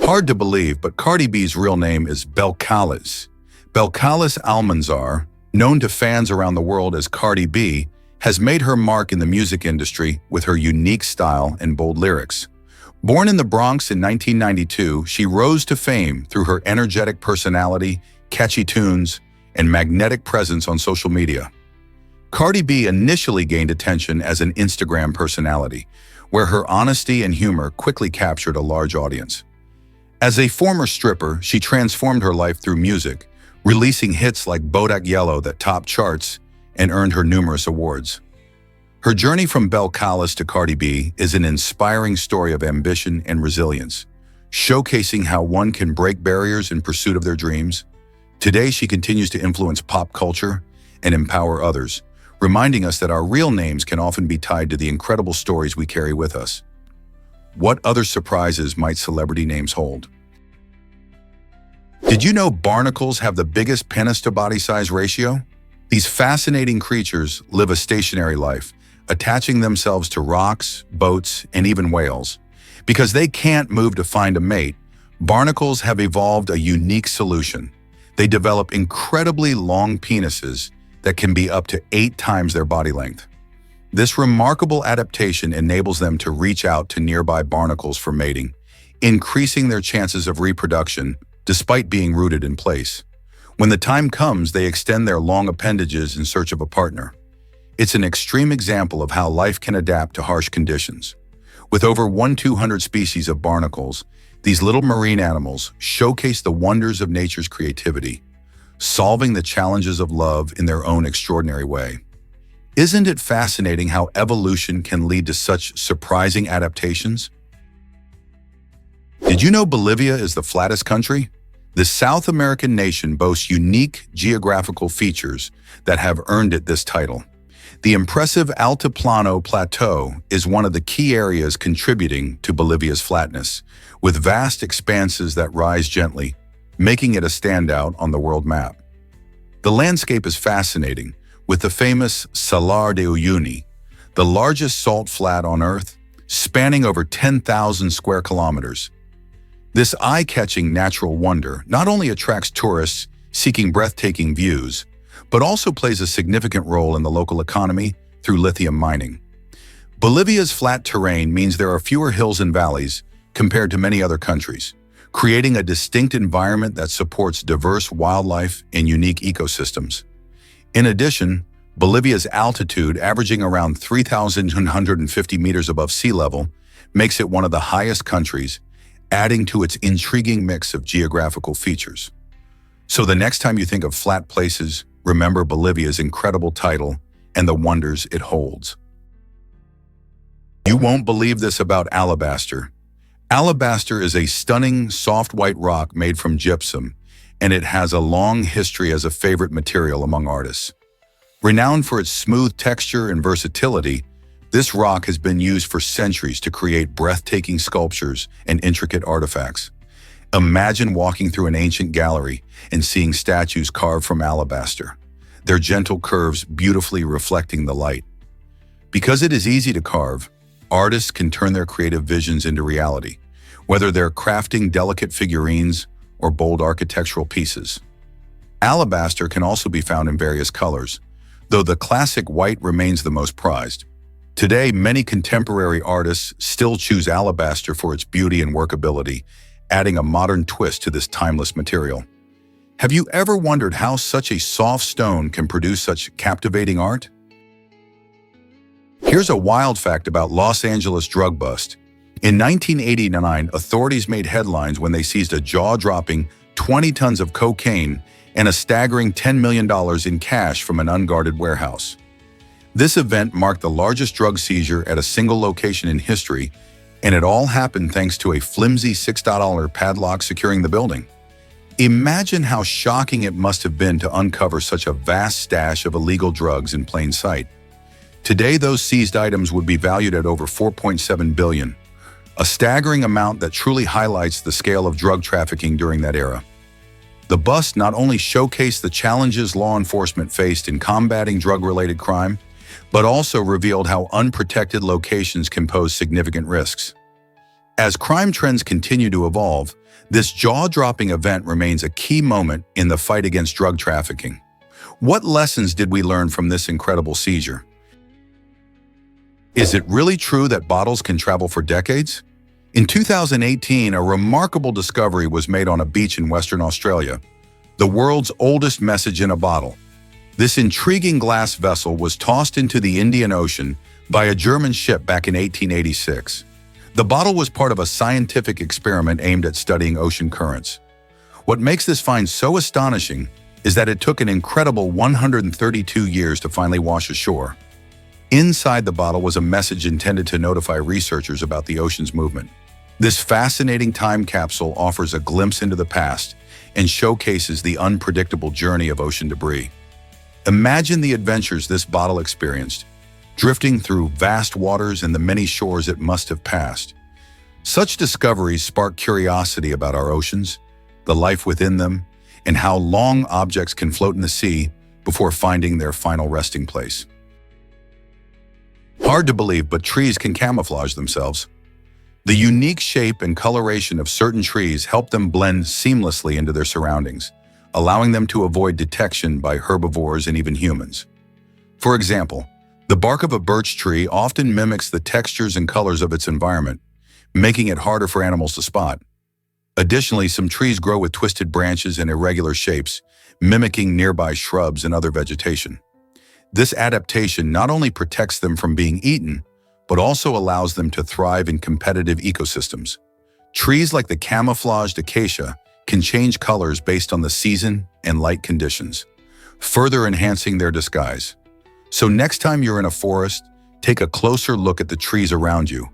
Hard to believe, but Cardi B's real name is Belcalis. Belcalis Almanzar, known to fans around the world as Cardi B, has made her mark in the music industry with her unique style and bold lyrics. Born in the Bronx in 1992, she rose to fame through her energetic personality, catchy tunes, and magnetic presence on social media. Cardi B initially gained attention as an Instagram personality, where her honesty and humor quickly captured a large audience. As a former stripper, she transformed her life through music, releasing hits like Bodak Yellow that topped charts and earned her numerous awards. Her journey from Belcalis to Cardi B is an inspiring story of ambition and resilience, showcasing how one can break barriers in pursuit of their dreams. Today, she continues to influence pop culture and empower others, reminding us that our real names can often be tied to the incredible stories we carry with us. What other surprises might celebrity names hold? Did you know barnacles have the biggest penis to body size ratio? These fascinating creatures live a stationary life, attaching themselves to rocks, boats, and even whales. Because they can't move to find a mate, barnacles have evolved a unique solution. They develop incredibly long penises that can be up to 8 times their body length. This remarkable adaptation enables them to reach out to nearby barnacles for mating, increasing their chances of reproduction despite being rooted in place. When the time comes, they extend their long appendages in search of a partner. It's an extreme example of how life can adapt to harsh conditions. With over 1,200 species of barnacles, these little marine animals showcase the wonders of nature's creativity, solving the challenges of love in their own extraordinary way. Isn't it fascinating how evolution can lead to such surprising adaptations? Did you know Bolivia is the flattest country? The South American nation boasts unique geographical features that have earned it this title. The impressive Altiplano Plateau is one of the key areas contributing to Bolivia's flatness, with vast expanses that rise gently, making it a standout on the world map. The landscape is fascinating, with the famous Salar de Uyuni, the largest salt flat on Earth, spanning over 10,000 square kilometers. This eye-catching natural wonder not only attracts tourists seeking breathtaking views, but also plays a significant role in the local economy through lithium mining. Bolivia's flat terrain means there are fewer hills and valleys compared to many other countries, creating a distinct environment that supports diverse wildlife and unique ecosystems. In addition, Bolivia's altitude, averaging around 3,150 meters above sea level, makes it one of the highest countries, adding to its intriguing mix of geographical features. So the next time you think of flat places, remember Bolivia's incredible title and the wonders it holds. You won't believe this about alabaster. Alabaster is a stunning, soft white rock made from gypsum, and it has a long history as a favorite material among artists. Renowned for its smooth texture and versatility, this rock has been used for centuries to create breathtaking sculptures and intricate artifacts. Imagine walking through an ancient gallery and seeing statues carved from alabaster, their gentle curves beautifully reflecting the light. Because it is easy to carve, artists can turn their creative visions into reality, whether they're crafting delicate figurines or bold architectural pieces. Alabaster can also be found in various colors, though the classic white remains the most prized. Today, many contemporary artists still choose alabaster for its beauty and workability, adding a modern twist to this timeless material. Have you ever wondered how such a soft stone can produce such captivating art? Here's a wild fact about Los Angeles drug bust. In 1989, authorities made headlines when they seized a jaw-dropping 20 tons of cocaine and a staggering $10 million in cash from an unguarded warehouse. This event marked the largest drug seizure at a single location in history, and it all happened thanks to a flimsy $6 padlock securing the building. Imagine how shocking it must have been to uncover such a vast stash of illegal drugs in plain sight. Today, those seized items would be valued at over $4.7 billion, a staggering amount that truly highlights the scale of drug trafficking during that era. The bust not only showcased the challenges law enforcement faced in combating drug-related crime, but also revealed how unprotected locations can pose significant risks. As crime trends continue to evolve, this jaw-dropping event remains a key moment in the fight against drug trafficking. What lessons did we learn from this incredible seizure? Is it really true that bottles can travel for decades? In 2018, a remarkable discovery was made on a beach in Western Australia, the world's oldest message in a bottle. This intriguing glass vessel was tossed into the Indian Ocean by a German ship back in 1886. The bottle was part of a scientific experiment aimed at studying ocean currents. What makes this find so astonishing is that it took an incredible 132 years to finally wash ashore. Inside the bottle was a message intended to notify researchers about the ocean's movement. This fascinating time capsule offers a glimpse into the past and showcases the unpredictable journey of ocean debris. Imagine the adventures this bottle experienced, drifting through vast waters and the many shores it must have passed. Such discoveries spark curiosity about our oceans, the life within them, and how long objects can float in the sea before finding their final resting place. Hard to believe, but trees can camouflage themselves. The unique shape and coloration of certain trees help them blend seamlessly into their surroundings, allowing them to avoid detection by herbivores and even humans. For example, the bark of a birch tree often mimics the textures and colors of its environment, making it harder for animals to spot. Additionally, some trees grow with twisted branches and irregular shapes, mimicking nearby shrubs and other vegetation. This adaptation not only protects them from being eaten, but also allows them to thrive in competitive ecosystems. Trees like the camouflaged acacia can change colors based on the season and light conditions, further enhancing their disguise. So next time you're in a forest, take a closer look at the trees around you.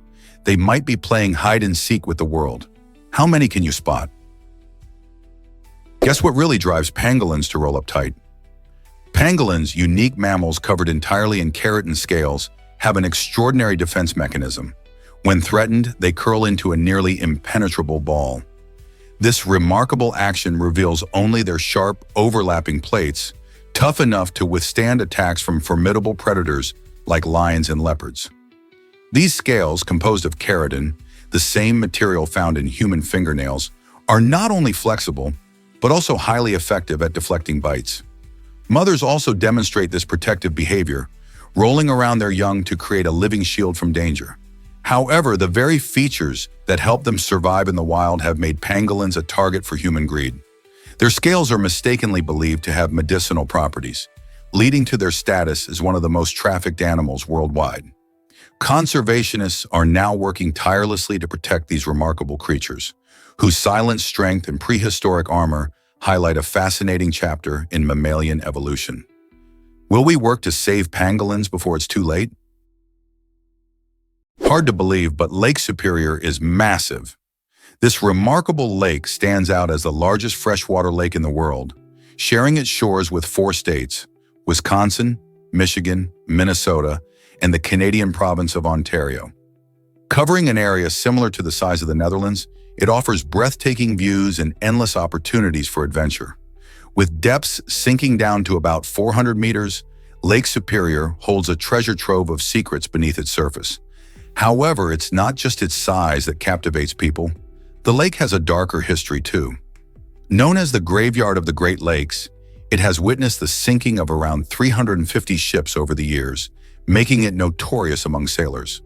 They might be playing hide and seek with the world. How many can you spot? Guess what really drives pangolins to roll up tight? Pangolins, unique mammals covered entirely in keratin scales, have an extraordinary defense mechanism. When threatened, they curl into a nearly impenetrable ball. This remarkable action reveals only their sharp, overlapping plates, tough enough to withstand attacks from formidable predators like lions and leopards. These scales, composed of keratin, the same material found in human fingernails, are not only flexible, but also highly effective at deflecting bites. Mothers also demonstrate this protective behavior, rolling around their young to create a living shield from danger. However, the very features that help them survive in the wild have made pangolins a target for human greed. Their scales are mistakenly believed to have medicinal properties, leading to their status as one of the most trafficked animals worldwide. Conservationists are now working tirelessly to protect these remarkable creatures, whose silent strength and prehistoric armor highlight a fascinating chapter in mammalian evolution. Will we work to save pangolins before it's too late? Hard to believe, but Lake Superior is massive. This remarkable lake stands out as the largest freshwater lake in the world, sharing its shores with 4 states: Wisconsin, Michigan, Minnesota, and the Canadian province of Ontario. Covering an area similar to the size of the Netherlands, it offers breathtaking views and endless opportunities for adventure. With depths sinking down to about 400 meters, Lake Superior holds a treasure trove of secrets beneath its surface. However, it's not just its size that captivates people. The lake has a darker history too. Known as the Graveyard of the Great Lakes, it has witnessed the sinking of around 350 ships over the years, making it notorious among sailors.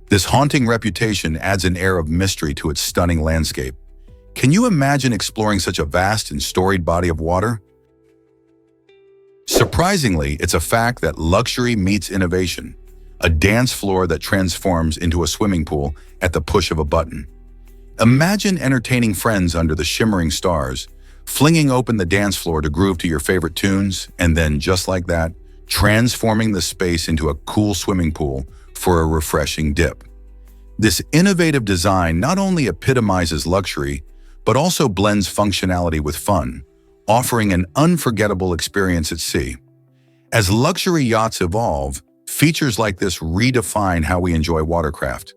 This haunting reputation adds an air of mystery to its stunning landscape. Can you imagine exploring such a vast and storied body of water? Surprisingly, it's a fact that luxury meets innovation, a dance floor that transforms into a swimming pool at the push of a button. Imagine entertaining friends under the shimmering stars, flinging open the dance floor to groove to your favorite tunes, and then, just like that, transforming the space into a cool swimming pool for a refreshing dip. This innovative design not only epitomizes luxury, but also blends functionality with fun, offering an unforgettable experience at sea. As luxury yachts evolve, features like this redefine how we enjoy watercraft.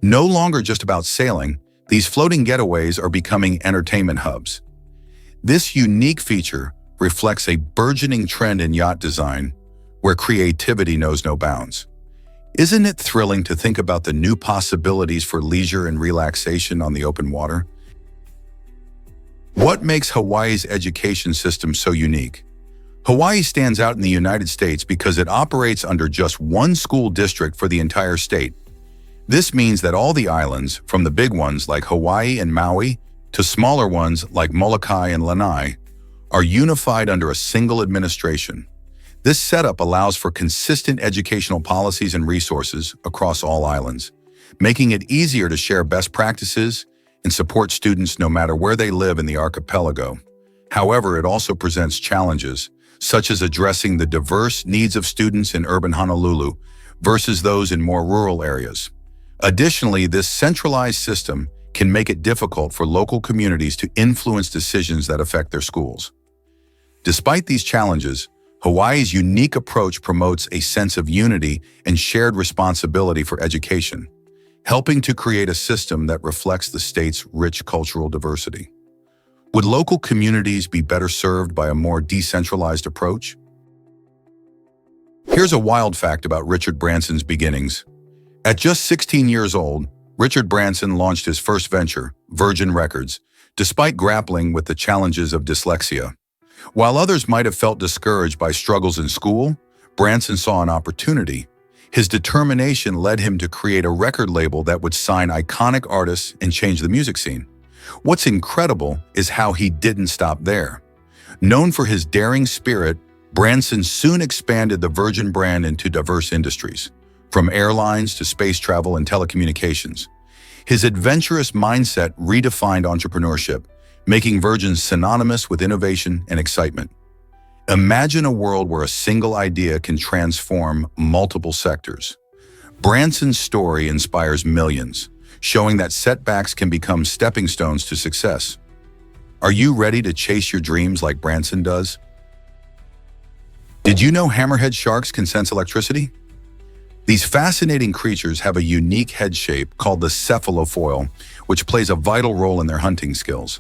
No longer just about sailing, these floating getaways are becoming entertainment hubs. This unique feature reflects a burgeoning trend in yacht design where creativity knows no bounds. Isn't it thrilling to think about the new possibilities for leisure and relaxation on the open water? What makes Hawaii's education system so unique? Hawaii stands out in the United States because it operates under just one school district for the entire state. This means that all the islands, from the big ones like Hawaii and Maui to smaller ones like Molokai and Lanai, are unified under a single administration. This setup allows for consistent educational policies and resources across all islands, making it easier to share best practices and support students no matter where they live in the archipelago. However, it also presents challenges, such as addressing the diverse needs of students in urban Honolulu versus those in more rural areas. Additionally, this centralized system can make it difficult for local communities to influence decisions that affect their schools. Despite these challenges, Hawaii's unique approach promotes a sense of unity and shared responsibility for education, helping to create a system that reflects the state's rich cultural diversity. Would local communities be better served by a more decentralized approach? Here's a wild fact about Richard Branson's beginnings. At just 16 years old, Richard Branson launched his first venture, Virgin Records, despite grappling with the challenges of dyslexia. While others might have felt discouraged by struggles in school, Branson saw an opportunity. His determination led him to create a record label that would sign iconic artists and change the music scene. What's incredible is how he didn't stop there. Known for his daring spirit, Branson soon expanded the Virgin brand into diverse industries, from airlines to space travel and telecommunications. His adventurous mindset redefined entrepreneurship, making Virgin synonymous with innovation and excitement. Imagine a world where a single idea can transform multiple sectors. Branson's story inspires millions, showing that setbacks can become stepping stones to success. Are you ready to chase your dreams like Branson does? Did you know hammerhead sharks can sense electricity? These fascinating creatures have a unique head shape called the cephalofoil, which plays a vital role in their hunting skills.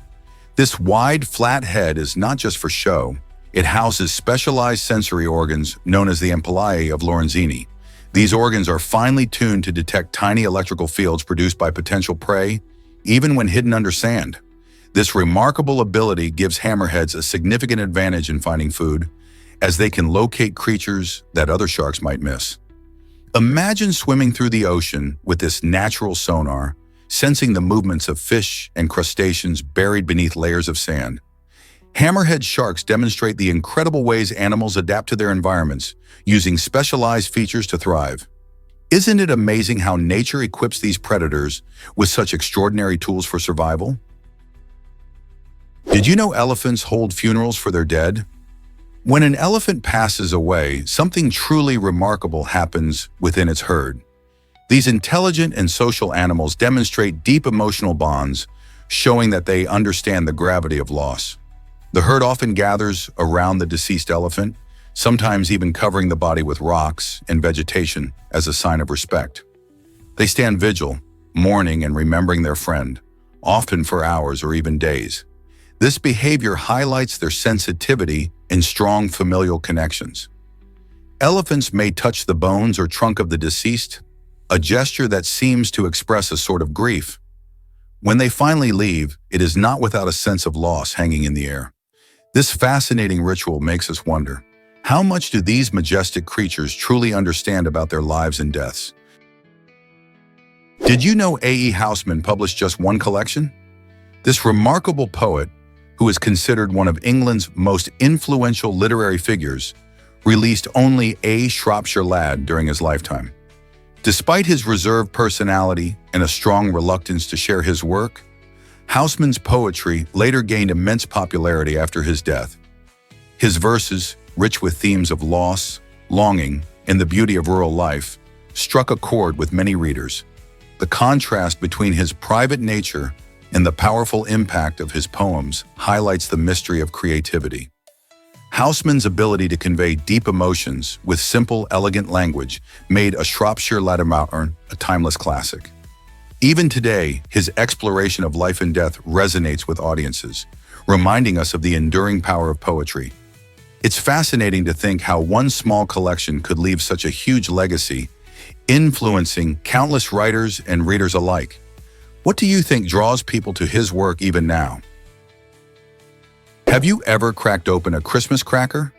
This wide, flat head is not just for show. It houses specialized sensory organs known as the ampullae of Lorenzini. These organs are finely tuned to detect tiny electrical fields produced by potential prey, even when hidden under sand. This remarkable ability gives hammerheads a significant advantage in finding food, as they can locate creatures that other sharks might miss. Imagine swimming through the ocean with this natural sonar, sensing the movements of fish and crustaceans buried beneath layers of sand. Hammerhead sharks demonstrate the incredible ways animals adapt to their environments, using specialized features to thrive. Isn't it amazing how nature equips these predators with such extraordinary tools for survival? Did you know elephants hold funerals for their dead? When an elephant passes away, something truly remarkable happens within its herd. These intelligent and social animals demonstrate deep emotional bonds, showing that they understand the gravity of loss. The herd often gathers around the deceased elephant, sometimes even covering the body with rocks and vegetation as a sign of respect. They stand vigil, mourning and remembering their friend, often for hours or even days. This behavior highlights their sensitivity and strong familial connections. Elephants may touch the bones or trunk of the deceased, a gesture that seems to express a sort of grief. When they finally leave, it is not without a sense of loss hanging in the air. This fascinating ritual makes us wonder, how much do these majestic creatures truly understand about their lives and deaths? Did you know A.E. Housman published just one collection? This remarkable poet, who is considered one of England's most influential literary figures, released only A Shropshire Lad during his lifetime. Despite his reserved personality and a strong reluctance to share his work, Housman's poetry later gained immense popularity after his death. His verses, rich with themes of loss, longing, and the beauty of rural life, struck a chord with many readers. The contrast between his private nature and the powerful impact of his poems highlights the mystery of creativity. Housman's ability to convey deep emotions with simple, elegant language made A Shropshire Lad a timeless classic. Even today, his exploration of life and death resonates with audiences, reminding us of the enduring power of poetry. It's fascinating to think how one small collection could leave such a huge legacy, influencing countless writers and readers alike. What do you think draws people to his work even now? Have you ever cracked open a Christmas cracker?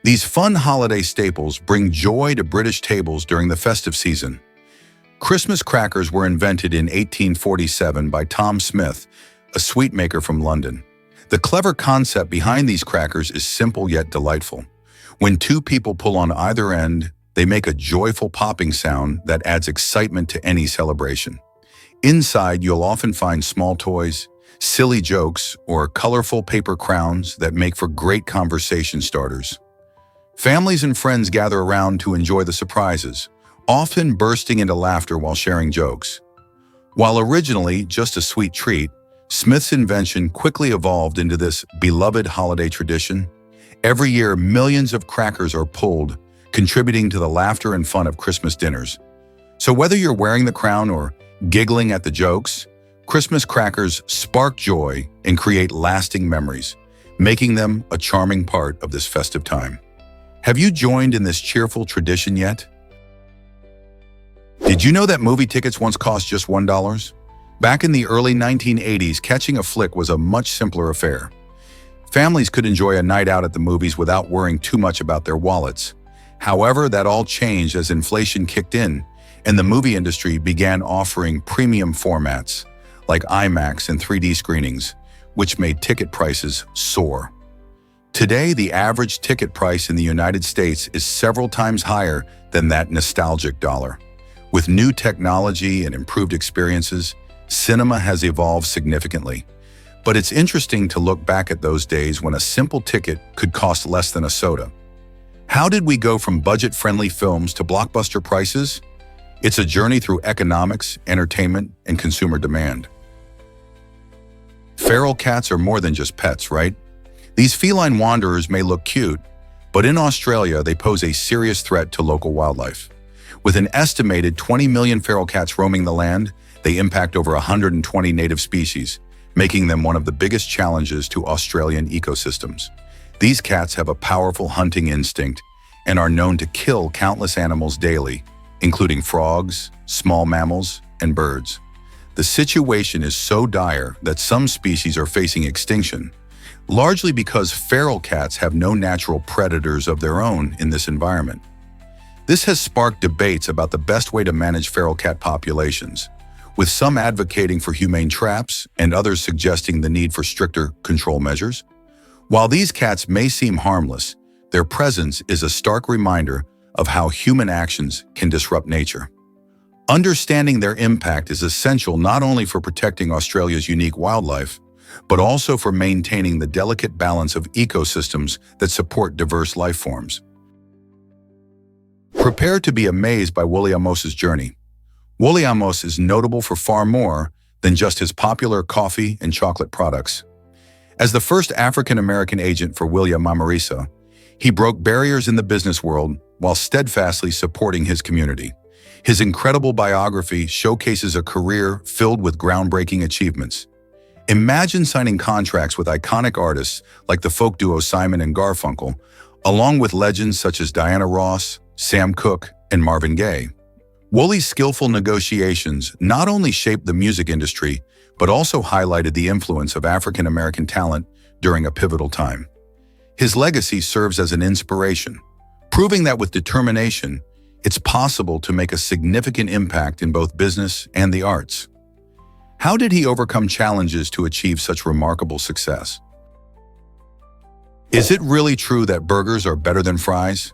These fun holiday staples bring joy to British tables during the festive season. Christmas crackers were invented in 1847 by Tom Smith, a sweetmaker from London. The clever concept behind these crackers is simple yet delightful. When two people pull on either end, they make a joyful popping sound that adds excitement to any celebration. Inside, you'll often find small toys, silly jokes, or colorful paper crowns that make for great conversation starters. Families and friends gather around to enjoy the surprises, often bursting into laughter while sharing jokes. While originally just a sweet treat, Smith's invention quickly evolved into this beloved holiday tradition. Every year, millions of crackers are pulled, contributing to the laughter and fun of Christmas dinners. So whether you're wearing the crown or giggling at the jokes, Christmas crackers spark joy and create lasting memories, making them a charming part of this festive time. Have you joined in this cheerful tradition yet? Did you know that movie tickets once cost just $1? Back in the early 1980s, catching a flick was a much simpler affair. Families could enjoy a night out at the movies without worrying too much about their wallets. However, that all changed as inflation kicked in, and the movie industry began offering premium formats, like IMAX and 3D screenings, which made ticket prices soar. Today, the average ticket price in the United States is several times higher than that nostalgic dollar. With new technology and improved experiences, cinema has evolved significantly. But it's interesting to look back at those days when a simple ticket could cost less than a soda. How did we go from budget-friendly films to blockbuster prices? It's a journey through economics, entertainment, and consumer demand. Feral cats are more than just pets, right? These feline wanderers may look cute, but in Australia, they pose a serious threat to local wildlife. With an estimated 20 million feral cats roaming the land, they impact over 120 native species, making them one of the biggest challenges to Australian ecosystems. These cats have a powerful hunting instinct and are known to kill countless animals daily, including frogs, small mammals, and birds. The situation is so dire that some species are facing extinction, largely because feral cats have no natural predators of their own in this environment. This has sparked debates about the best way to manage feral cat populations, with some advocating for humane traps and others suggesting the need for stricter control measures. While these cats may seem harmless, their presence is a stark reminder of how human actions can disrupt nature. Understanding their impact is essential not only for protecting Australia's unique wildlife, but also for maintaining the delicate balance of ecosystems that support diverse life forms. Prepare to be amazed by Woolly Amos's journey. Woolly Amos is notable for far more than just his popular coffee and chocolate products. As the first African-American agent for William Mamarisa, he broke barriers in the business world while steadfastly supporting his community. His incredible biography showcases a career filled with groundbreaking achievements. Imagine signing contracts with iconic artists like the folk duo Simon and Garfunkel, along with legends such as Diana Ross, Sam Cooke, and Marvin Gaye. Woolly's skillful negotiations not only shaped the music industry, but also highlighted the influence of African-American talent during a pivotal time. His legacy serves as an inspiration, proving that with determination, it's possible to make a significant impact in both business and the arts. How did he overcome challenges to achieve such remarkable success? Is it really true that burgers are better than fries?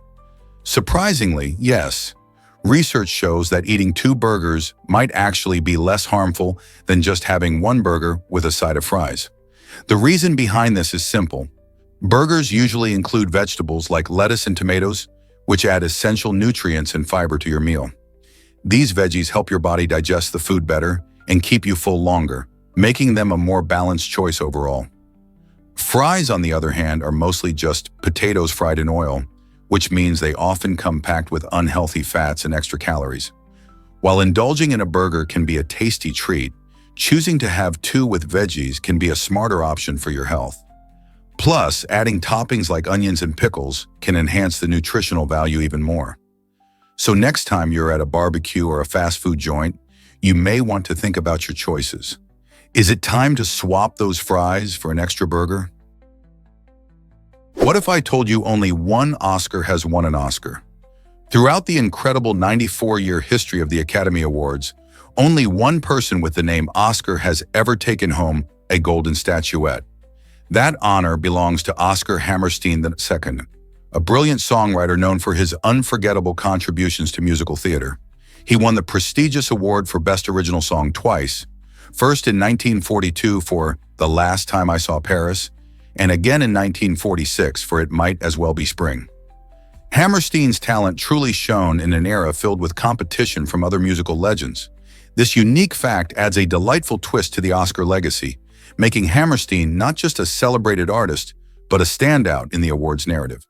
Surprisingly, yes. Research shows that eating 2 burgers might actually be less harmful than just having 1 burger with a side of fries. The reason behind this is simple. Burgers usually include vegetables like lettuce and tomatoes, which add essential nutrients and fiber to your meal. These veggies help your body digest the food better and keep you full longer, making them a more balanced choice overall. Fries, on the other hand, are mostly just potatoes fried in oil, which means they often come packed with unhealthy fats and extra calories. While indulging in a burger can be a tasty treat, choosing to have 2 with veggies can be a smarter option for your health. Plus, adding toppings like onions and pickles can enhance the nutritional value even more. So next time you're at a barbecue or a fast food joint, you may want to think about your choices. Is it time to swap those fries for an extra burger? What if I told you only one Oscar has won an Oscar? Throughout the incredible 94-year history of the Academy Awards, only one person with the name Oscar has ever taken home a golden statuette. That honor belongs to Oscar Hammerstein II, a brilliant songwriter known for his unforgettable contributions to musical theater. He won the prestigious award for Best Original Song twice, first in 1942 for The Last Time I Saw Paris, and again in 1946 for It Might As Well Be Spring. Hammerstein's talent truly shone in an era filled with competition from other musical legends. This unique fact adds a delightful twist to the Oscar legacy, making Hammerstein not just a celebrated artist, but a standout in the awards narrative.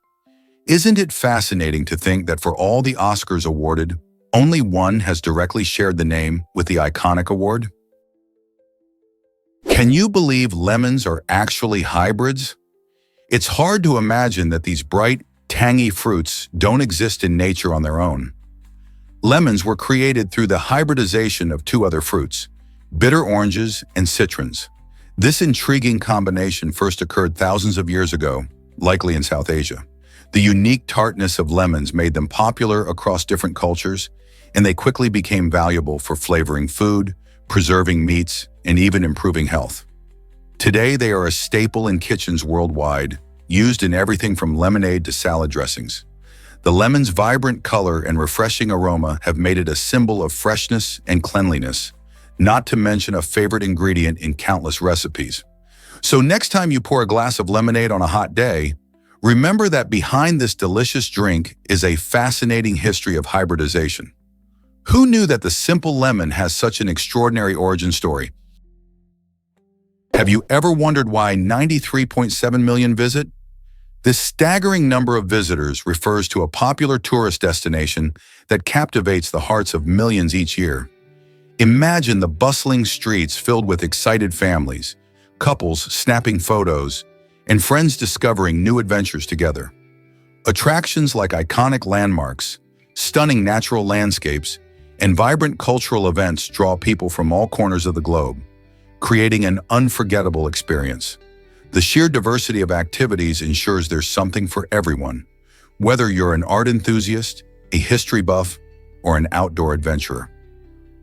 Isn't it fascinating to think that for all the Oscars awarded, only one has directly shared the name with the iconic award? Can you believe lemons are actually hybrids? It's hard to imagine that these bright, tangy fruits don't exist in nature on their own. Lemons were created through the hybridization of two other fruits, bitter oranges and citrons. This intriguing combination first occurred thousands of years ago, likely in South Asia. The unique tartness of lemons made them popular across different cultures, and they quickly became valuable for flavoring food, preserving meats, and even improving health. Today, they are a staple in kitchens worldwide, used in everything from lemonade to salad dressings. The lemon's vibrant color and refreshing aroma have made it a symbol of freshness and cleanliness, not to mention a favorite ingredient in countless recipes. So next time you pour a glass of lemonade on a hot day, remember that behind this delicious drink is a fascinating history of hybridization. Who knew that the simple lemon has such an extraordinary origin story? Have you ever wondered why 93.7 million visit? This staggering number of visitors refers to a popular tourist destination that captivates the hearts of millions each year. Imagine the bustling streets filled with excited families, couples snapping photos, and friends discovering new adventures together. Attractions like iconic landmarks, stunning natural landscapes, and vibrant cultural events draw people from all corners of the globe, creating an unforgettable experience. The sheer diversity of activities ensures there's something for everyone, whether you're an art enthusiast, a history buff, or an outdoor adventurer.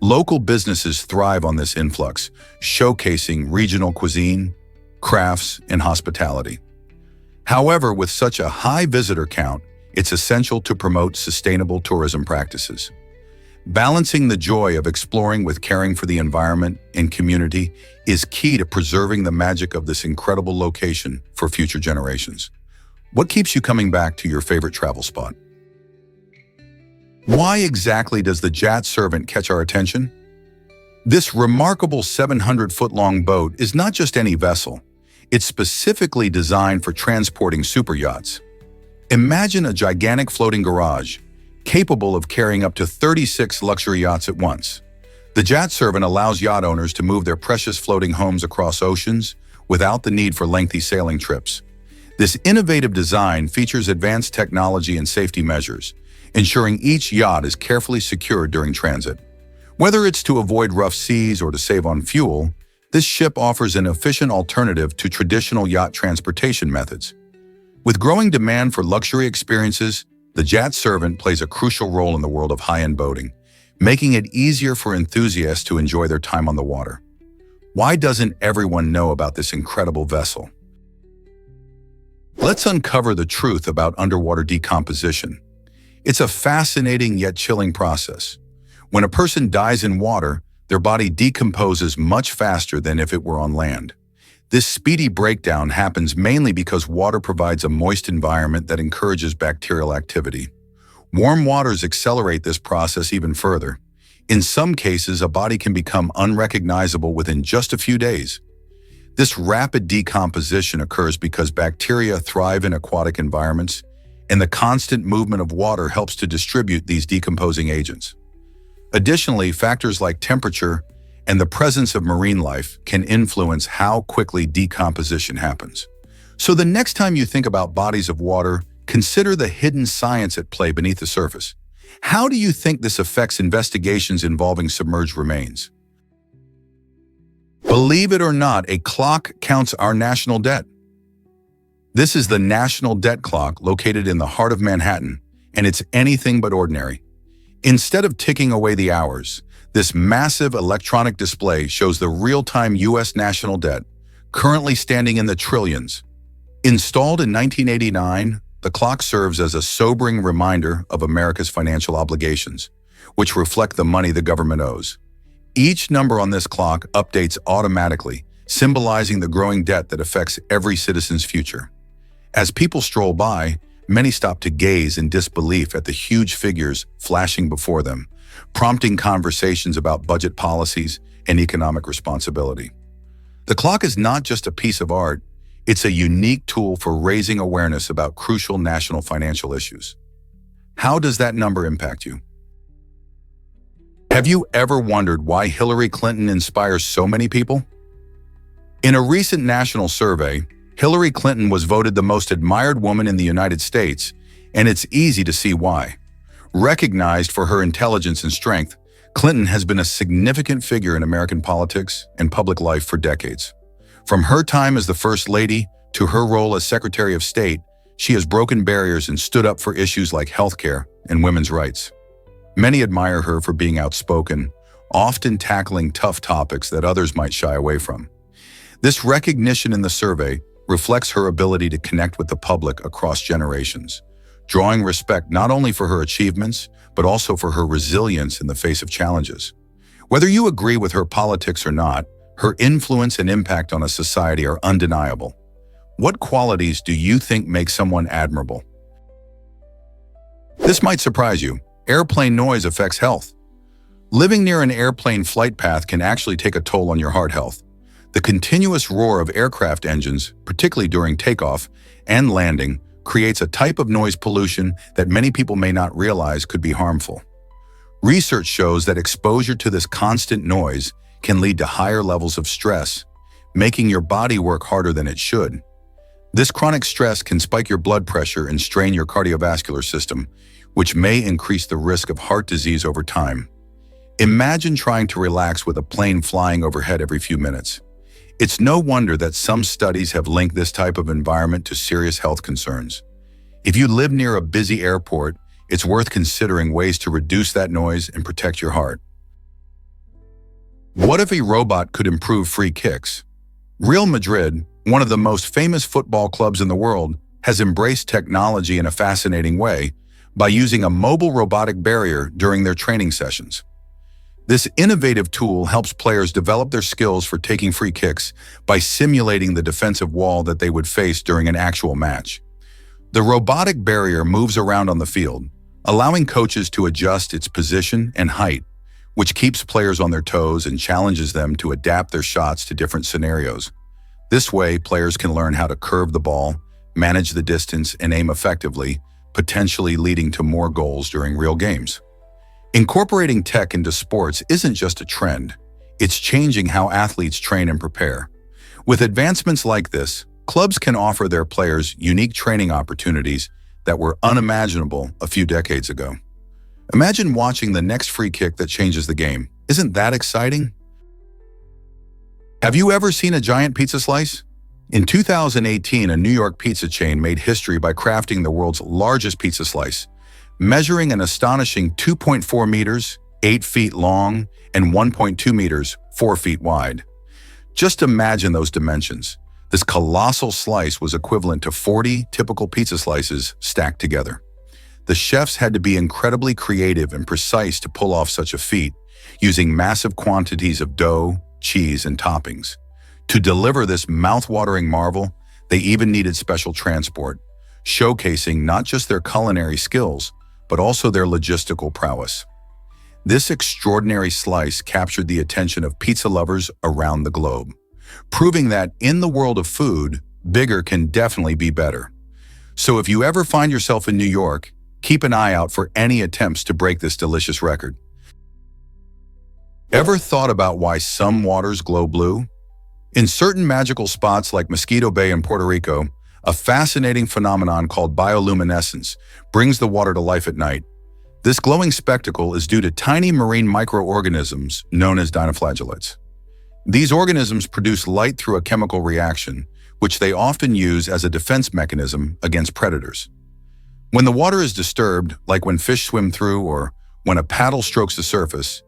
Local businesses thrive on this influx, showcasing regional cuisine, crafts, and hospitality. However, with such a high visitor count, it's essential to promote sustainable tourism practices. Balancing the joy of exploring with caring for the environment and community is key to preserving the magic of this incredible location for future generations. What keeps you coming back to your favorite travel spot? Why exactly does the Jat Servant catch our attention? This remarkable 700-foot-long boat is not just any vessel. It's specifically designed for transporting super yachts. Imagine a gigantic floating garage, capable of carrying up to 36 luxury yachts at once. The Jat Servant allows yacht owners to move their precious floating homes across oceans without the need for lengthy sailing trips. This innovative design features advanced technology and safety measures, ensuring each yacht is carefully secured during transit. Whether it's to avoid rough seas or to save on fuel, this ship offers an efficient alternative to traditional yacht transportation methods. With growing demand for luxury experiences, the Jat Servant plays a crucial role in the world of high-end boating, making it easier for enthusiasts to enjoy their time on the water. Why doesn't everyone know about this incredible vessel? Let's uncover the truth about underwater decomposition. It's a fascinating yet chilling process. When a person dies in water, their body decomposes much faster than if it were on land. This speedy breakdown happens mainly because water provides a moist environment that encourages bacterial activity. Warm waters accelerate this process even further. In some cases, a body can become unrecognizable within just a few days. This rapid decomposition occurs because bacteria thrive in aquatic environments, and the constant movement of water helps to distribute these decomposing agents. Additionally, factors like temperature and the presence of marine life can influence how quickly decomposition happens. So the next time you think about bodies of water, consider the hidden science at play beneath the surface. How do you think this affects investigations involving submerged remains? Believe it or not, a clock counts our national debt. This is the National Debt Clock located in the heart of Manhattan, and it's anything but ordinary. Instead of ticking away the hours, this massive electronic display shows the real-time U.S. national debt, currently standing in the trillions. Installed in 1989, the clock serves as a sobering reminder of America's financial obligations, which reflect the money the government owes. Each number on this clock updates automatically, symbolizing the growing debt that affects every citizen's future. As people stroll by, many stop to gaze in disbelief at the huge figures flashing before them, prompting conversations about budget policies and economic responsibility. The clock is not just a piece of art, it's a unique tool for raising awareness about crucial national financial issues. How does that number impact you? Have you ever wondered why Hillary Clinton inspires so many people? In a recent national survey, Hillary Clinton was voted the most admired woman in the United States, and it's easy to see why. Recognized for her intelligence and strength, Clinton has been a significant figure in American politics and public life for decades. From her time as the First Lady to her role as Secretary of State, she has broken barriers and stood up for issues like healthcare and women's rights. Many admire her for being outspoken, often tackling tough topics that others might shy away from. This recognition in the survey reflects her ability to connect with the public across generations, drawing respect not only for her achievements, but also for her resilience in the face of challenges. Whether you agree with her politics or not, her influence and impact on a society are undeniable. What qualities do you think make someone admirable? This might surprise you. Airplane noise affects health. Living near an airplane flight path can actually take a toll on your heart health. The continuous roar of aircraft engines, particularly during takeoff and landing, creates a type of noise pollution that many people may not realize could be harmful. Research shows that exposure to this constant noise can lead to higher levels of stress, making your body work harder than it should. This chronic stress can spike your blood pressure and strain your cardiovascular system, which may increase the risk of heart disease over time. Imagine trying to relax with a plane flying overhead every few minutes. It's no wonder that some studies have linked this type of environment to serious health concerns. If you live near a busy airport, it's worth considering ways to reduce that noise and protect your heart. What if a robot could improve free kicks? Real Madrid, one of the most famous football clubs in the world, has embraced technology in a fascinating way by using a mobile robotic barrier during their training sessions. This innovative tool helps players develop their skills for taking free kicks by simulating the defensive wall that they would face during an actual match. The robotic barrier moves around on the field, allowing coaches to adjust its position and height, which keeps players on their toes and challenges them to adapt their shots to different scenarios. This way, players can learn how to curve the ball, manage the distance, and aim effectively, potentially leading to more goals during real games. Incorporating tech into sports isn't just a trend, it's changing how athletes train and prepare. With advancements like this, clubs can offer their players unique training opportunities that were unimaginable a few decades ago. Imagine watching the next free kick that changes the game. Isn't that exciting? Have you ever seen a giant pizza slice? In 2018, a New York pizza chain made history by crafting the world's largest pizza slice, measuring an astonishing 2.4 meters, 8 feet long, and 1.2 meters, 4 feet wide. Just imagine those dimensions. This colossal slice was equivalent to 40 typical pizza slices stacked together. The chefs had to be incredibly creative and precise to pull off such a feat, using massive quantities of dough, cheese, and toppings. To deliver this mouth-watering marvel, they even needed special transport, showcasing not just their culinary skills, but also their logistical prowess. This extraordinary slice captured the attention of pizza lovers around the globe, proving that in the world of food, bigger can definitely be better. So if you ever find yourself in New York, keep an eye out for any attempts to break this delicious record. Ever thought about why some waters glow blue? In certain magical spots like Mosquito Bay in Puerto Rico, a fascinating phenomenon called bioluminescence brings the water to life at night. This glowing spectacle is due to tiny marine microorganisms known as dinoflagellates. These organisms produce light through a chemical reaction, which they often use as a defense mechanism against predators. When the water is disturbed, like when fish swim through or when a paddle strokes the surface,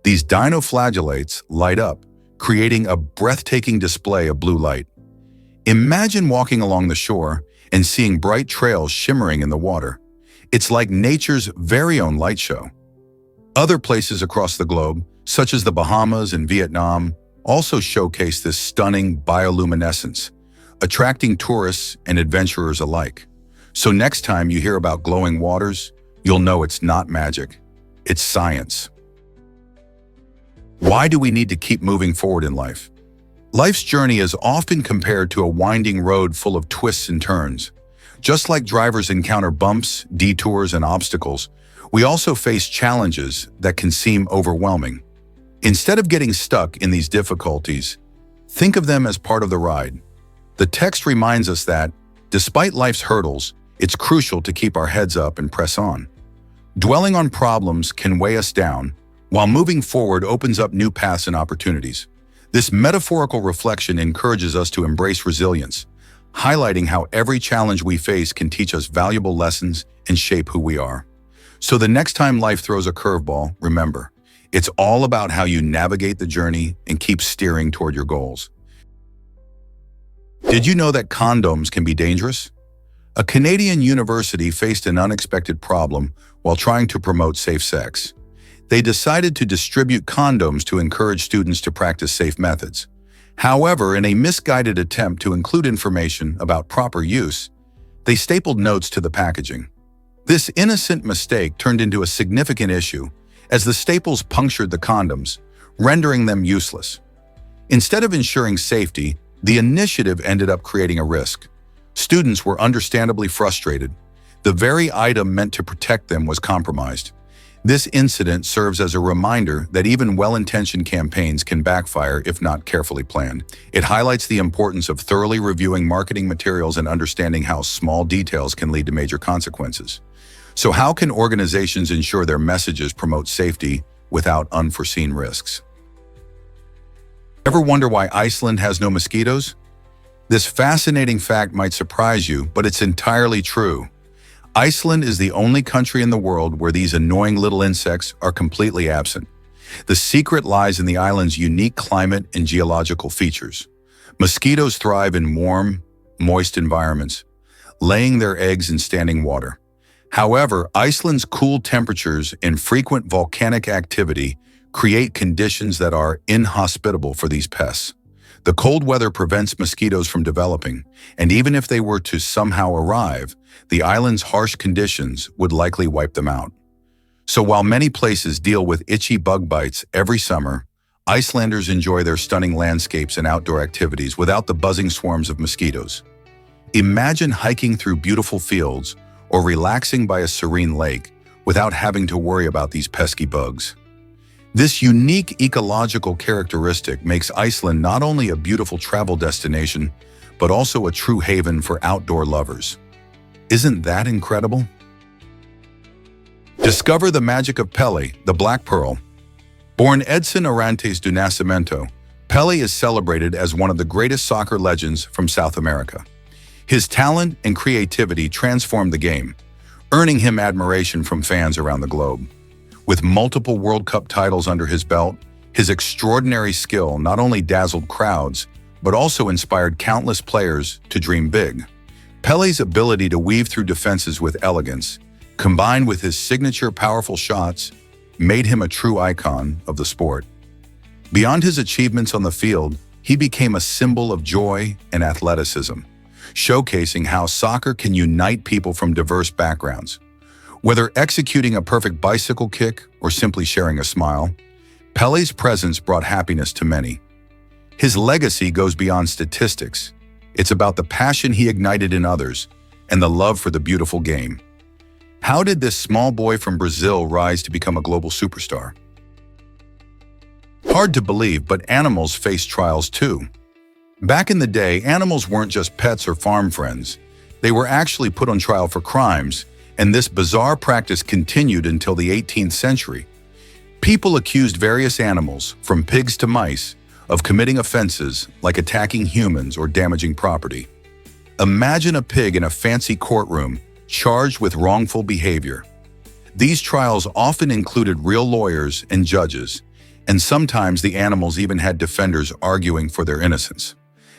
these dinoflagellates light up, creating a breathtaking display of blue light. Imagine walking along the shore and seeing bright trails shimmering in the water. It's like nature's very own light show. Other places across the globe, such as the Bahamas and Vietnam, also showcase this stunning bioluminescence, attracting tourists and adventurers alike. So next time you hear about glowing waters, you'll know it's not magic, it's science. Why do we need to keep moving forward in life? Life's journey is often compared to a winding road full of twists and turns. Just like drivers encounter bumps, detours, and obstacles, we also face challenges that can seem overwhelming. Instead of getting stuck in these difficulties, think of them as part of the ride. The text reminds us that, despite life's hurdles, it's crucial to keep our heads up and press on. Dwelling on problems can weigh us down, while moving forward opens up new paths and opportunities. This metaphorical reflection encourages us to embrace resilience, highlighting how every challenge we face can teach us valuable lessons and shape who we are. So the next time life throws a curveball, remember, it's all about how you navigate the journey and keep steering toward your goals. Did you know that condoms can be dangerous? A Canadian university faced an unexpected problem while trying to promote safe sex. They decided to distribute condoms to encourage students to practice safe methods. However, in a misguided attempt to include information about proper use, they stapled notes to the packaging. This innocent mistake turned into a significant issue as the staples punctured the condoms, rendering them useless. Instead of ensuring safety, the initiative ended up creating a risk. Students were understandably frustrated. The very item meant to protect them was compromised. This incident serves as a reminder that even well-intentioned campaigns can backfire if not carefully planned. It highlights the importance of thoroughly reviewing marketing materials and understanding how small details can lead to major consequences. So how can organizations ensure their messages promote safety without unforeseen risks? Ever wonder why Iceland has no mosquitoes? This fascinating fact might surprise you, but it's entirely true. Iceland is the only country in the world where these annoying little insects are completely absent. The secret lies in the island's unique climate and geological features. Mosquitoes thrive in warm, moist environments, laying their eggs in standing water. However, Iceland's cool temperatures and frequent volcanic activity create conditions that are inhospitable for these pests. The cold weather prevents mosquitoes from developing, and even if they were to somehow arrive, the island's harsh conditions would likely wipe them out. So while many places deal with itchy bug bites every summer, Icelanders enjoy their stunning landscapes and outdoor activities without the buzzing swarms of mosquitoes. Imagine hiking through beautiful fields or relaxing by a serene lake without having to worry about these pesky bugs. This unique ecological characteristic makes Iceland not only a beautiful travel destination, but also a true haven for outdoor lovers. Isn't that incredible? Discover the magic of Pele, the Black Pearl. Born Edson Arantes do Nascimento, Pele is celebrated as one of the greatest soccer legends from South America. His talent and creativity transformed the game, earning him admiration from fans around the globe. With multiple World Cup titles under his belt, his extraordinary skill not only dazzled crowds, but also inspired countless players to dream big. Pele's ability to weave through defenses with elegance, combined with his signature powerful shots, made him a true icon of the sport. Beyond his achievements on the field, he became a symbol of joy and athleticism, showcasing how soccer can unite people from diverse backgrounds. Whether executing a perfect bicycle kick or simply sharing a smile, Pele's presence brought happiness to many. His legacy goes beyond statistics. It's about the passion he ignited in others and the love for the beautiful game. How did this small boy from Brazil rise to become a global superstar? Hard to believe, but animals face trials too. Back in the day, animals weren't just pets or farm friends. They were actually put on trial for crimes, and this bizarre practice continued until the 18th century. People accused various animals, from pigs to mice, of committing offenses like attacking humans or damaging property. Imagine a pig in a fancy courtroom charged with wrongful behavior. These trials often included real lawyers and judges, and sometimes the animals even had defenders arguing for their innocence.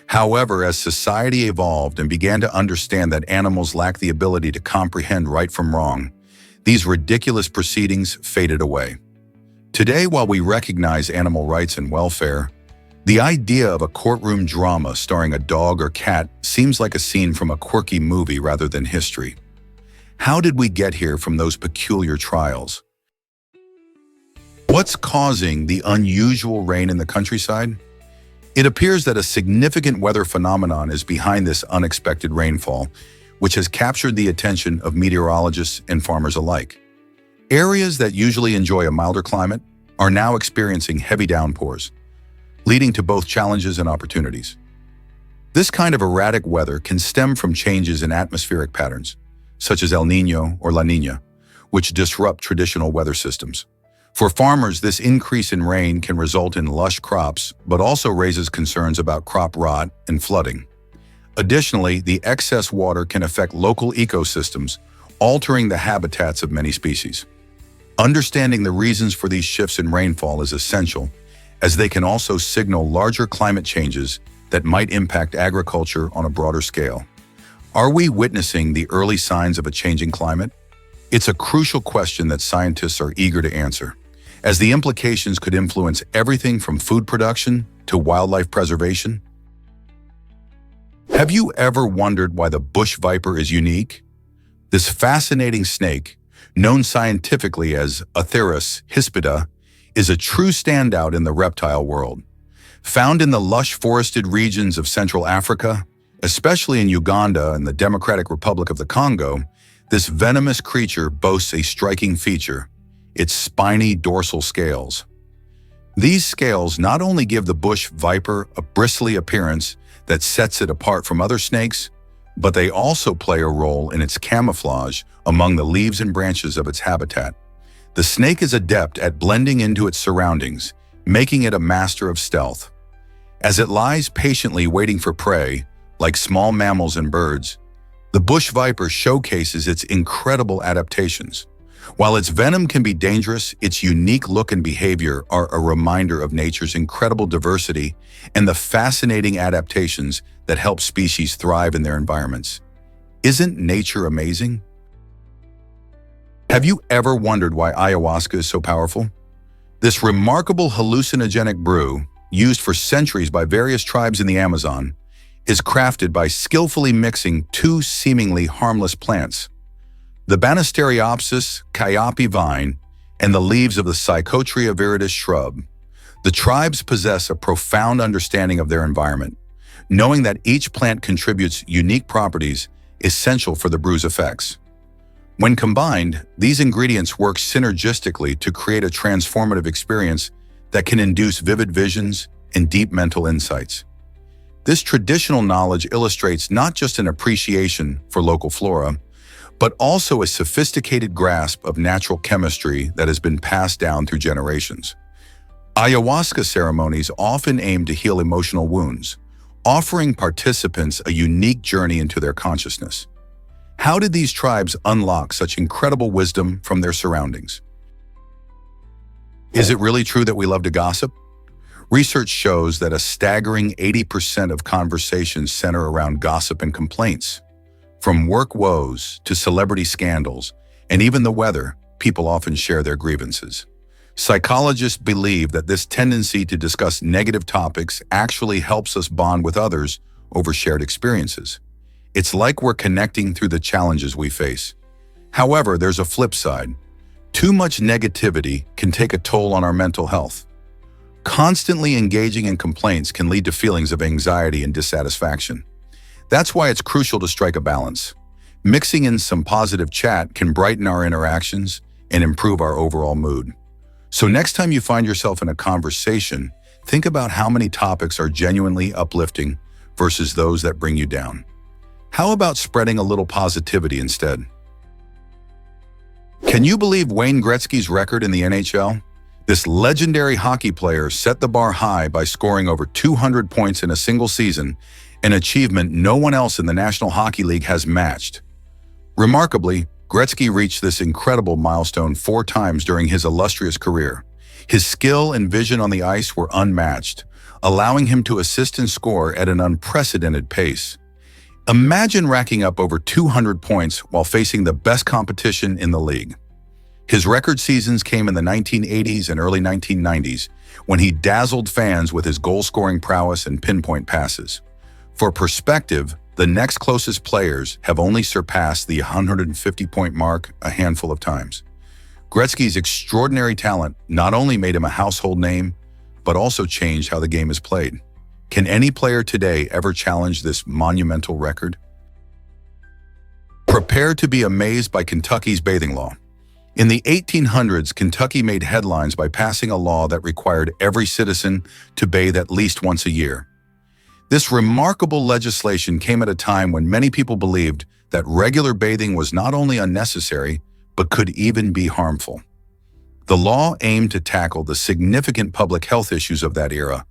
However, as society evolved and began to understand that animals lack the ability to comprehend right from wrong, these ridiculous proceedings faded away. Today, while we recognize animal rights and welfare, the idea of a courtroom drama starring a dog or cat seems like a scene from a quirky movie rather than history. How did we get here from those peculiar trials? What's causing the unusual rain in the countryside? It appears that a significant weather phenomenon is behind this unexpected rainfall, which has captured the attention of meteorologists and farmers alike. Areas that usually enjoy a milder climate are now experiencing heavy downpours, leading to both challenges and opportunities. This kind of erratic weather can stem from changes in atmospheric patterns, such as El Niño or La Niña, which disrupt traditional weather systems. For farmers, this increase in rain can result in lush crops, but also raises concerns about crop rot and flooding. Additionally, the excess water can affect local ecosystems, altering the habitats of many species. Understanding the reasons for these shifts in rainfall is essential, as they can also signal larger climate changes that might impact agriculture on a broader scale. Are we witnessing the early signs of a changing climate? It's a crucial question that scientists are eager to answer, as the implications could influence everything from food production to wildlife preservation. Have you ever wondered why the bush viper is unique? This fascinating snake, known scientifically as Atheris hispida, is a true standout in the reptile world. Found in the lush forested regions of Central Africa, especially in Uganda and the Democratic Republic of the Congo, this venomous creature boasts a striking feature: its spiny dorsal scales. These scales not only give the bush viper a bristly appearance that sets it apart from other snakes, but they also play a role in its camouflage among the leaves and branches of its habitat. The snake is adept at blending into its surroundings, making it a master of stealth. As it lies patiently waiting for prey, like small mammals and birds, the bush viper showcases its incredible adaptations. While its venom can be dangerous, its unique look and behavior are a reminder of nature's incredible diversity and the fascinating adaptations that help species thrive in their environments. Isn't nature amazing? Have you ever wondered why ayahuasca is so powerful? This remarkable hallucinogenic brew, used for centuries by various tribes in the Amazon, is crafted by skillfully mixing two seemingly harmless plants: the Banisteriopsis caiapi vine and the leaves of the Psychotria viridis shrub. The tribes possess a profound understanding of their environment, knowing that each plant contributes unique properties essential for the brew's effects. When combined, these ingredients work synergistically to create a transformative experience that can induce vivid visions and deep mental insights. This traditional knowledge illustrates not just an appreciation for local flora, but also a sophisticated grasp of natural chemistry that has been passed down through generations. Ayahuasca ceremonies often aim to heal emotional wounds, offering participants a unique journey into their consciousness. How did these tribes unlock such incredible wisdom from their surroundings? Is it really true that we love to gossip? Research shows that a staggering 80% of conversations center around gossip and complaints. From work woes to celebrity scandals, and even the weather, people often share their grievances. Psychologists believe that this tendency to discuss negative topics actually helps us bond with others over shared experiences. It's like we're connecting through the challenges we face. However, there's a flip side. Too much negativity can take a toll on our mental health. Constantly engaging in complaints can lead to feelings of anxiety and dissatisfaction. That's why it's crucial to strike a balance. Mixing in some positive chat can brighten our interactions and improve our overall mood. So next time you find yourself in a conversation, think about how many topics are genuinely uplifting versus those that bring you down. How about spreading a little positivity instead? Can you believe Wayne Gretzky's record in the NHL? This legendary hockey player set the bar high by scoring over 200 points in a single season, an achievement no one else in the National Hockey League has matched. Remarkably, Gretzky reached this incredible milestone 4 times during his illustrious career. His skill and vision on the ice were unmatched, allowing him to assist and score at an unprecedented pace. Imagine racking up over 200 points while facing the best competition in the league. His record seasons came in the 1980s and early 1990s, when he dazzled fans with his goal-scoring prowess and pinpoint passes. For perspective, the next closest players have only surpassed the 150-point mark a handful of times. Gretzky's extraordinary talent not only made him a household name, but also changed how the game is played. Can any player today ever challenge this monumental record? Prepare to be amazed by Kentucky's bathing law. In the 1800s, Kentucky made headlines by passing a law that required every citizen to bathe at least once a year. This remarkable legislation came at a time when many people believed that regular bathing was not only unnecessary, but could even be harmful. The law aimed to tackle the significant public health issues of that era,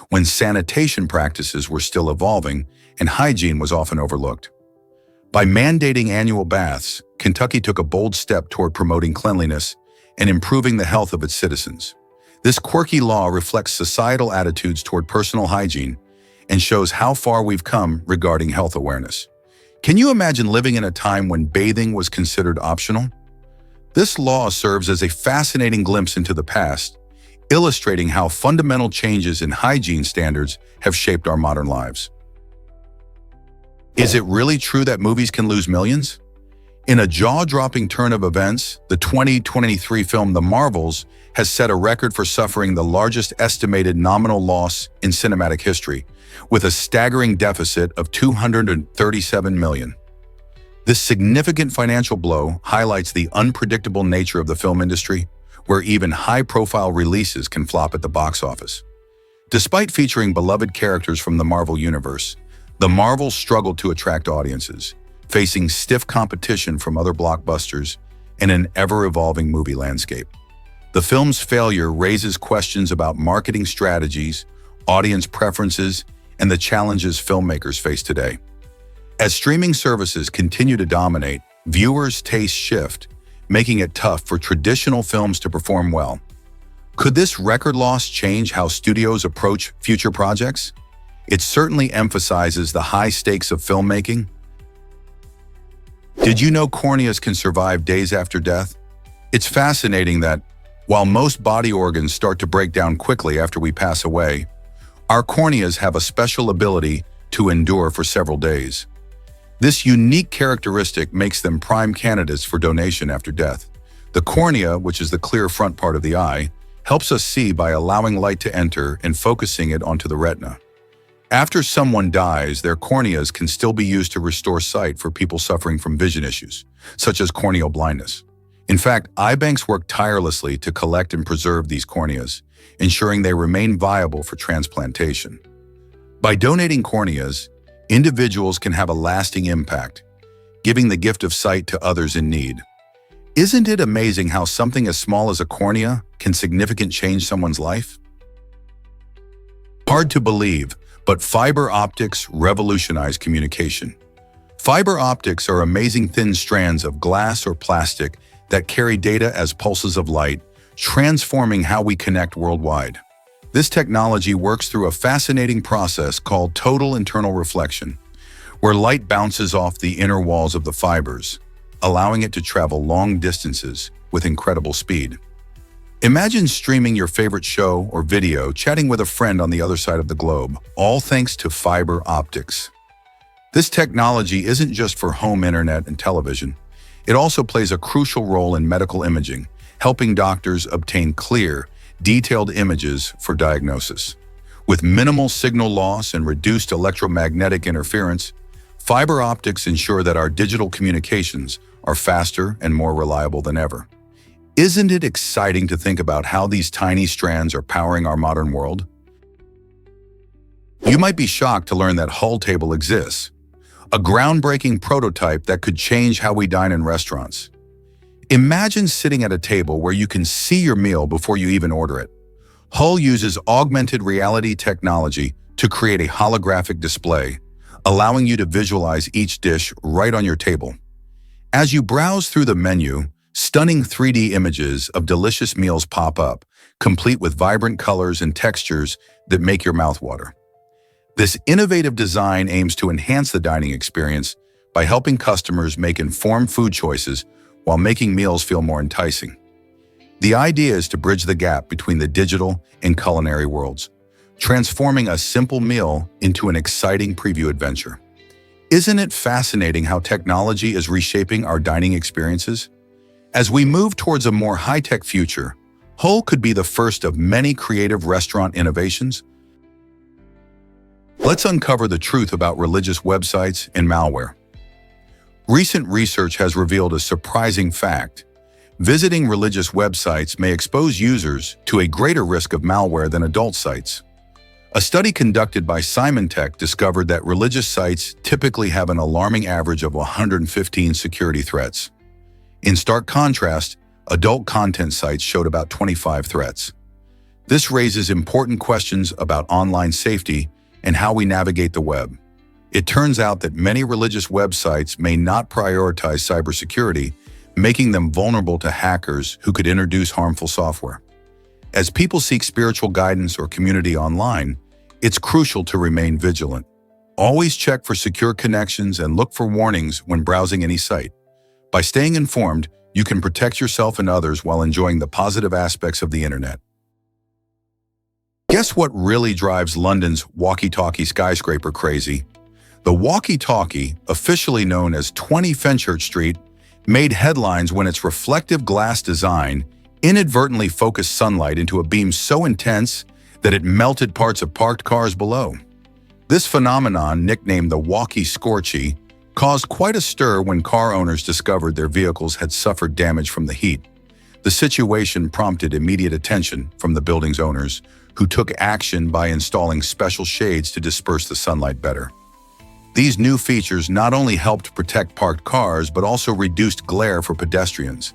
when sanitation practices were still evolving and hygiene was often overlooked. By mandating annual baths, Kentucky took a bold step toward promoting cleanliness and improving the health of its citizens. This quirky law reflects societal attitudes toward personal hygiene and shows how far we've come regarding health awareness. Can you imagine living in a time when bathing was considered optional? This law serves as a fascinating glimpse into the past, illustrating how fundamental changes in hygiene standards have shaped our modern lives. Is it really true that movies can lose millions? In a jaw-dropping turn of events, the 2023 film The Marvels has set a record for suffering the largest estimated nominal loss in cinematic history, with a staggering deficit of $237 million. This significant financial blow highlights the unpredictable nature of the film industry, where even high-profile releases can flop at the box office. Despite featuring beloved characters from the Marvel Universe, The Marvels struggled to attract audiences, facing stiff competition from other blockbusters and an ever-evolving movie landscape. The film's failure raises questions about marketing strategies, audience preferences, and the challenges filmmakers face today. As streaming services continue to dominate, viewers' tastes shift, making it tough for traditional films to perform well. Could this record loss change how studios approach future projects? It certainly emphasizes the high stakes of filmmaking. Did you know corneas can survive days after death? It's fascinating that, while most body organs start to break down quickly after we pass away, our corneas have a special ability to endure for several days. This unique characteristic makes them prime candidates for donation after death. The cornea, which is the clear front part of the eye, helps us see by allowing light to enter and focusing it onto the retina. After someone dies, their corneas can still be used to restore sight for people suffering from vision issues, such as corneal blindness. In fact, eye banks work tirelessly to collect and preserve these corneas, ensuring they remain viable for transplantation. By donating corneas, individuals can have a lasting impact, giving the gift of sight to others in need. Isn't it amazing how something as small as a cornea can significantly change someone's life? Hard to believe, but fiber optics revolutionize communication. Fiber optics are amazing thin strands of glass or plastic that carry data as pulses of light, transforming how we connect worldwide. This technology works through a fascinating process called total internal reflection, where light bounces off the inner walls of the fibers, allowing it to travel long distances with incredible speed. Imagine streaming your favorite show or video, chatting with a friend on the other side of the globe, all thanks to fiber optics. This technology isn't just for home internet and television. It also plays a crucial role in medical imaging, helping doctors obtain clear, detailed images for diagnosis. With minimal signal loss and reduced electromagnetic interference, fiber optics ensure that our digital communications are faster and more reliable than ever. Isn't it exciting to think about how these tiny strands are powering our modern world? You might be shocked to learn that Hull Table exists, a groundbreaking prototype that could change how we dine in restaurants. Imagine sitting at a table where you can see your meal before you even order it. Hull uses augmented reality technology to create a holographic display, allowing you to visualize each dish right on your table. As you browse through the menu, stunning 3D images of delicious meals pop up, complete with vibrant colors and textures that make your mouth water. This innovative design aims to enhance the dining experience by helping customers make informed food choices while making meals feel more enticing. The idea is to bridge the gap between the digital and culinary worlds, transforming a simple meal into an exciting preview adventure. Isn't it fascinating how technology is reshaping our dining experiences? As we move towards a more high-tech future, Hull could be the first of many creative restaurant innovations. Let's uncover the truth about religious websites and malware. Recent research has revealed a surprising fact. Visiting religious websites may expose users to a greater risk of malware than adult sites. A study conducted by Symantec discovered that religious sites typically have an alarming average of 115 security threats. In stark contrast, adult content sites showed about 25 threats. This raises important questions about online safety and how we navigate the web. It turns out that many religious websites may not prioritize cybersecurity, making them vulnerable to hackers who could introduce harmful software. As people seek spiritual guidance or community online, it's crucial to remain vigilant. Always check for secure connections and look for warnings when browsing any site. By staying informed, you can protect yourself and others while enjoying the positive aspects of the internet. Guess what really drives London's walkie-talkie skyscraper crazy? The walkie-talkie, officially known as 20 Fenchurch Street, made headlines when its reflective glass design inadvertently focused sunlight into a beam so intense that it melted parts of parked cars below. This phenomenon, nicknamed the walkie-scorchy, caused quite a stir when car owners discovered their vehicles had suffered damage from the heat. The situation prompted immediate attention from the building's owners, who took action by installing special shades to disperse the sunlight better. These new features not only helped protect parked cars but also reduced glare for pedestrians.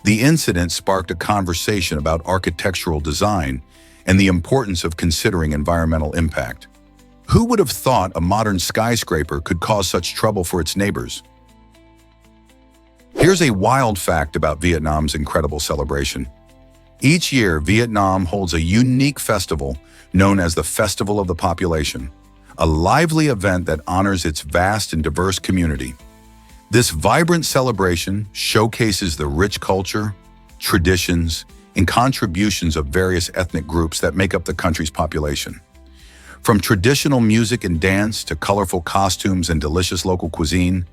The incident sparked a conversation about architectural design and the importance of considering environmental impact. Who would have thought a modern skyscraper could cause such trouble for its neighbors? Here's a wild fact about Vietnam's incredible celebration. Each year, Vietnam holds a unique festival known as the Festival of the Population, a lively event that honors its vast and diverse community. This vibrant celebration showcases the rich culture, traditions, and contributions of various ethnic groups that make up the country's population. From traditional music and dance to colorful costumes and delicious local cuisine,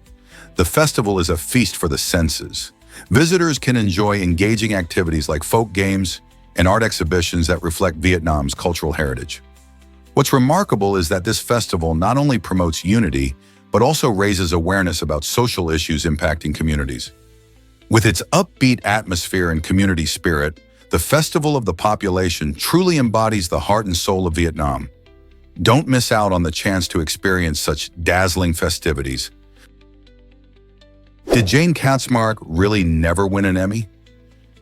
the festival is a feast for the senses. Visitors can enjoy engaging activities like folk games and art exhibitions that reflect Vietnam's cultural heritage. What's remarkable is that this festival not only promotes unity, but also raises awareness about social issues impacting communities. With its upbeat atmosphere and community spirit, the Festival of the Population truly embodies the heart and soul of Vietnam. Don't miss out on the chance to experience such dazzling festivities. Did Jane Kaczmarek really never win an Emmy?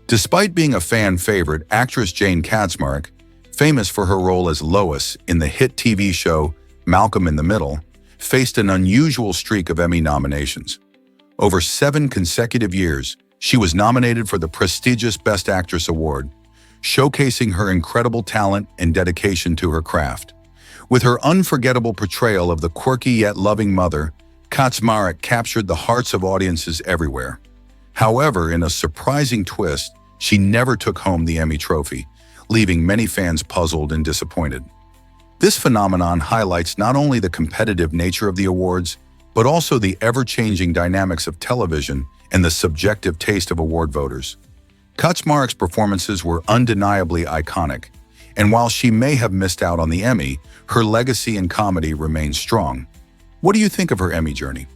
Despite being a fan favorite, actress Jane Kaczmarek, famous for her role as Lois in the hit TV show Malcolm in the Middle, faced an unusual streak of Emmy nominations. Over 7 consecutive years, she was nominated for the prestigious Best Actress award, showcasing her incredible talent and dedication to her craft. With her unforgettable portrayal of the quirky yet loving mother, Kaczmarek captured the hearts of audiences everywhere. However, in a surprising twist, she never took home the Emmy trophy, leaving many fans puzzled and disappointed. This phenomenon highlights not only the competitive nature of the awards, but also the ever-changing dynamics of television and the subjective taste of award voters. Kaczmarek's performances were undeniably iconic, and while she may have missed out on the Emmy, her legacy in comedy remains strong. What do you think of her Emmy journey?